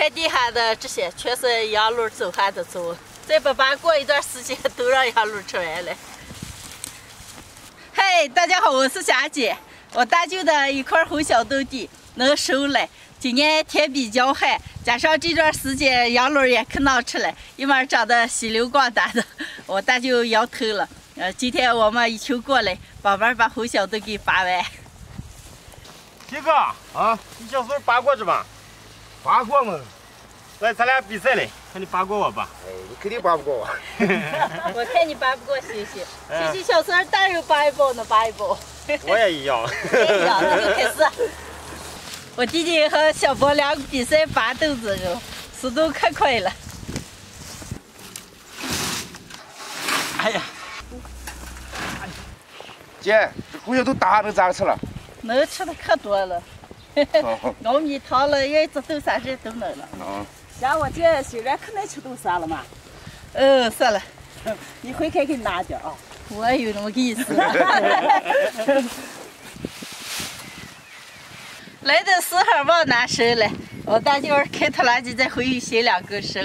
看底下的这些，全是羊肉走下的走，再不把过一段时间都让羊肉吃完了。嗨，大家好，我是霞姐。我大舅的一块红小豆地能收了。今年天比较旱，加上这段时间羊肉也可能吃了，一面长得稀溜光大的，我大舅摇头了。今天我们一群过来，帮忙把红小豆给拔完。杰哥啊，你小时候拔过是吧？拔过嘛？来，咱俩比赛嘞，看你拔过我吧。哎，你肯定拔不过我。我看你拔不过西西，西西小时候大肉拔一包能拔一包。我也一样。一样，那就开始。我弟弟和小波两个比赛拔豆子肉，速度可快了。哎呀，姐，这红小豆大能咋个吃了？能吃的可多了。熬米汤了，叶子豆沙这都能了。像我姐虽然可能吃豆沙了嘛。是了。你回去给你拿点啊。我有那么个意思。来的时候往哪收了？我大舅开拖拉机在回去新两个收。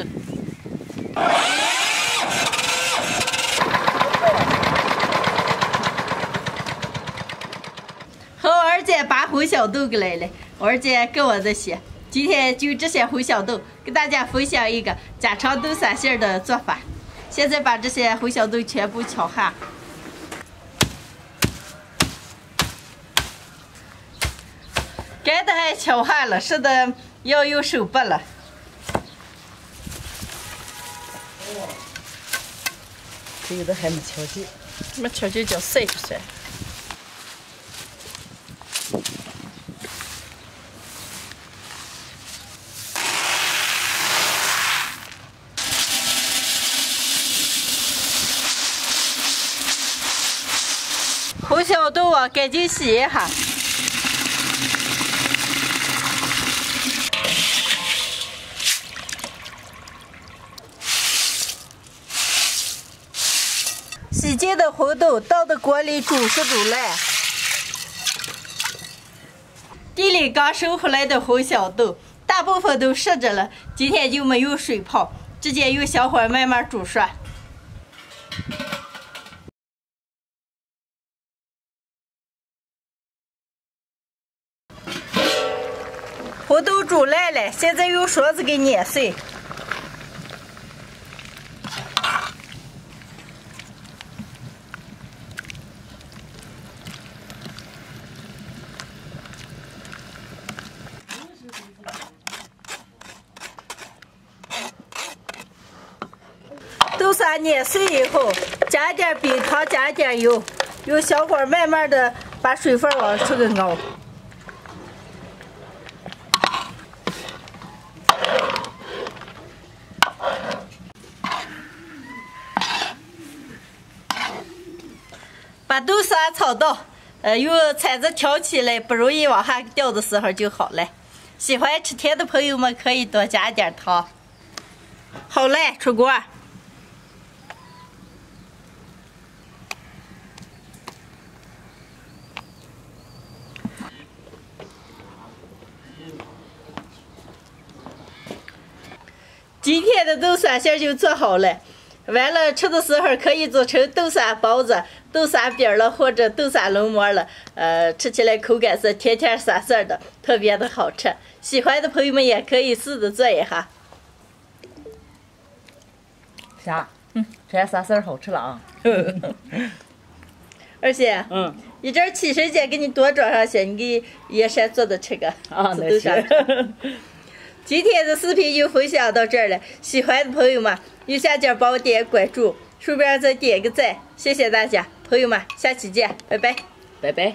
和我二姐拔红小豆过来了，我二姐跟我这些，今天就这些红小豆给大家分享一个家常豆沙馅的做法。现在把这些红小豆全部敲下。干的还敲下了，是的，要用手拔了。这有的还没敲就，没敲就叫晒不晒？红小豆啊，赶紧洗一下。洗净的红豆倒到锅里煮10煮烂。地里刚收回来的红小豆，大部分都湿着了，今天就没用水泡，直接用小火慢慢煮熟。红豆煮烂了，现在用勺子给碾碎。豆沙碾碎以后，加点冰糖，加点油，用小火慢慢的把水分往出给熬。把豆沙炒到，用铲子挑起来，不容易往下掉的时候就好了。喜欢吃甜的朋友们可以多加点糖。好嘞，出锅。今天的豆沙馅就做好了，完了吃的时候可以做成豆沙包子、豆沙饼了，或者豆沙龙馍了。吃起来口感是甜甜酸酸的，特别的好吃。喜欢的朋友们也可以试着做一下。啥？这啥事儿好吃了啊？而且，一阵起身间给你多装上些，你给叶山做的吃个豆沙。今天的视频就分享到这儿了，喜欢的朋友们右下角帮我点关注，顺便再点个赞，谢谢大家，朋友们，下期见，拜拜，拜拜。